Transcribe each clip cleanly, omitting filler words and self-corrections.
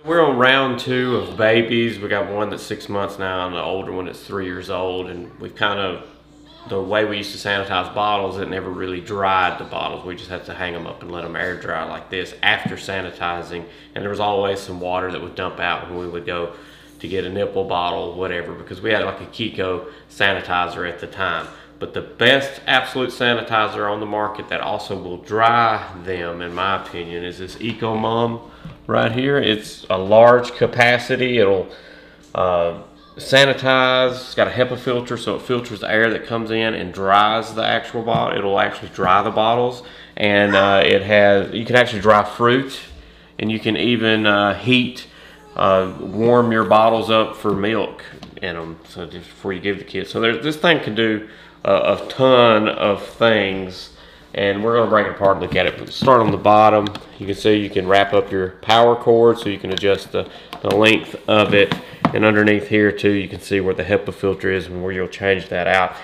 We're on round 2 of babies. We got one that's 6 months now and the older one that's 3 years old. And we've kind of, the way we used to sanitize bottles, it never really dried the bottles. We just had to hang them up and let them air dry like this after sanitizing. And there was always some water that would dump out when we would go to get a nipple bottle, whatever, because we had like a 𝐃𝐢𝐬𝐬𝐧 sanitizer at the time. But the best absolute sanitizer on the market that also will dry them, in my opinion, is this Eccomum right here. It's a large capacity. It'll sanitize. It's got a HEPA filter, so it filters the air that comes in and dries the actual bottle. It'll actually dry the bottles, and you can actually dry fruit, and you can even warm your bottles up for milk in them, so just before you give the kids. So this thing can do a ton of things, and we're going to break it apart and look at it. But start on the bottom. You can see you can wrap up your power cord, so you can adjust the length of it, and underneath here too you can see where the HEPA filter is and where you'll change that out.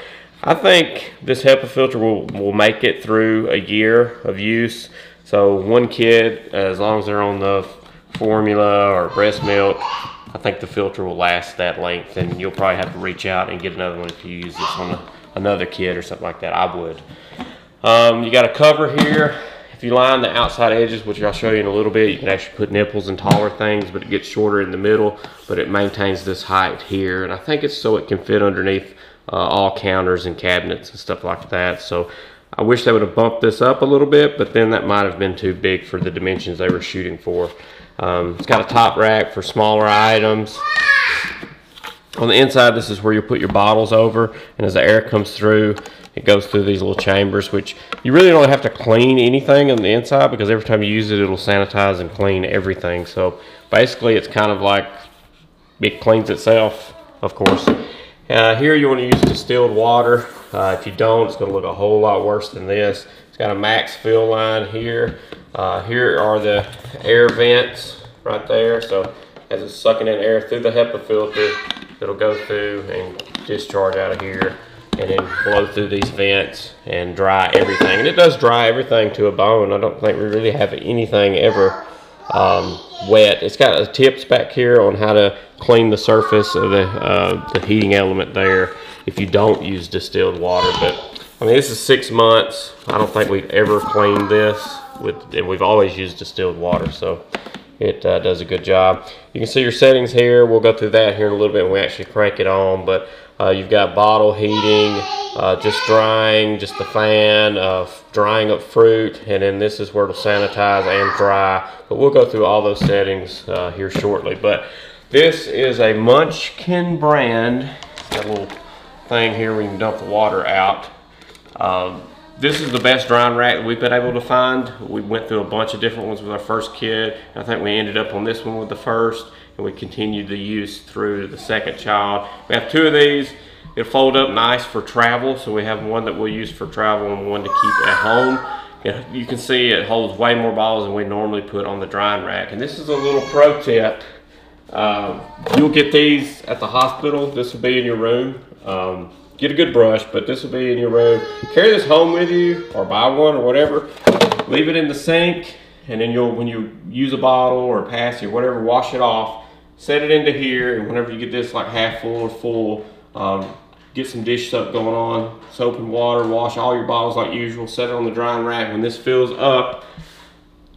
I think this HEPA filter will make it through a year of use. So one kid, as long as they're on the formula or breast milk, I think the filter will last that length, and you'll probably have to reach out and get another one if you use this on another kid or something like that. I would. You got a cover here. If you line the outside edges, which I'll show you in a little bit, you can actually put nipples in taller things, but it gets shorter in the middle, but it maintains this height here. And I think it's so it can fit underneath all counters and cabinets and stuff like that. So I wish they would have bumped this up a little bit, but then that might have been too big for the dimensions they were shooting for. It's got a top rack for smaller items. On the inside, this is where you put your bottles over, and as the air comes through, it goes through these little chambers, which you really don't have to clean anything on the inside, because every time you use it, it'll sanitize and clean everything. So basically, it's kind of like it cleans itself, of course. Here you want to use distilled water. If you don't, it's going to look a whole lot worse than this. It's got a max fill line here. Here are the air vents right there. So as it's sucking in air through the HEPA filter, it'll go through and discharge out of here, and then blow through these vents and dry everything. And it does dry everything to a bone. I don't think we really have anything ever wet. It's got tips back here on how to clean the surface of the heating element there if you don't use distilled water. But I mean, this is 6 months. I don't think we've ever cleaned this and we've always used distilled water, so it does a good job. You can see your settings here. We'll go through that here in a little bit when we actually crank it on. But you've got bottle heating, just drying, just the fan, drying up fruit, and then this is where it'll sanitize and dry. But we'll go through all those settings here shortly. But this is a Munchkin brand. Got a little thing here where you can dump the water out. This is the best drying rack that we've been able to find. We went through a bunch of different ones with our first kid. I think we ended up on this one with the first, and we continued the use through the second child. We have 2 of these. It'll fold up nice for travel, so we have one that we'll use for travel and one to keep at home. You can see it holds way more bottles than we normally put on the drying rack. And this is a little pro tip. You'll get these at the hospital. This will be in your room. Get a good brush, but this will be in your room. Carry this home with you, or buy one or whatever. Leave it in the sink, and then when you use a bottle or a passy or whatever, wash it off. Set it into here, and whenever you get this like half full or full, get some dish soap going on, soap and water, wash all your bottles like usual, set it on the drying rack. When this fills up,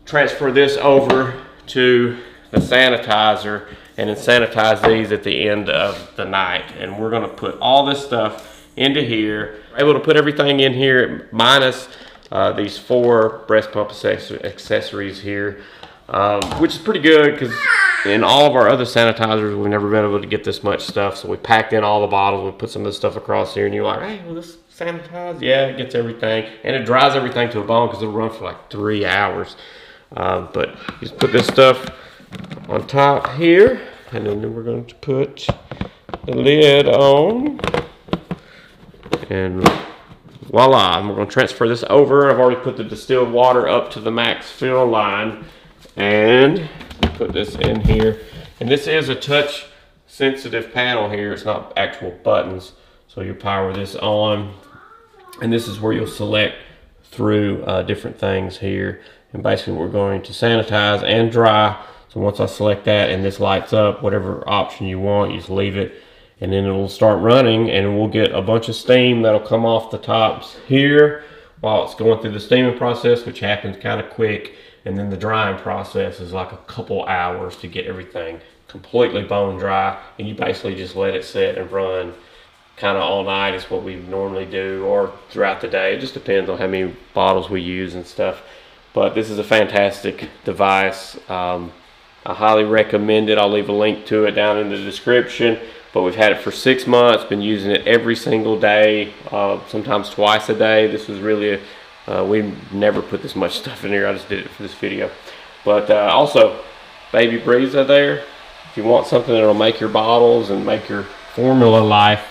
transfer this over to the sanitizer, and then sanitize these at the end of the night. And we're gonna put all this stuff into here. We're able to put everything in here minus these 4 breast pump accessories here, which is pretty good, because in all of our other sanitizers, we've never been able to get this much stuff. So we packed in all the bottles, we put some of the stuff across here, and you're like, hey, will this sanitize? Yeah, it gets everything. And it dries everything to a bone, because it'll run for like 3 hours. But you just put this stuff on top here, and then we're going to put the lid on, and voila. And we're going to transfer this over. I've already put the distilled water up to the max fill line, and put this in here. And this is a touch sensitive panel here. It's not actual buttons, so you power this on, and this is where you'll select through different things here. And basically we're going to sanitize and dry So once I select that and this lights up, whatever option you want, you just leave it, and then it'll start running, and we'll get a bunch of steam that'll come off the tops here while it's going through the steaming process, which happens kind of quick. And then the drying process is like a couple hours to get everything completely bone dry, and you basically just let it sit and run kind of all night is what we normally do, or throughout the day. It just depends on how many bottles we use and stuff. But this is a fantastic device. I highly recommend it. I'll leave a link to it down in the description. But we've had it for 6 months, been using it every single day, sometimes twice a day. This was really we never put this much stuff in here. I just did it for this video. But also, Baby Breeza there. If you want something that'll make your bottles and make your formula life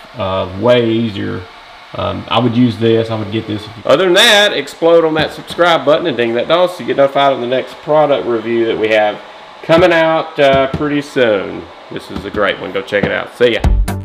way easier, I would use this. I would get this. Other than that, explode on that subscribe button and ding that bell so you get notified of the next product review that we have coming out pretty soon. This is a great one. Go check it out. See ya.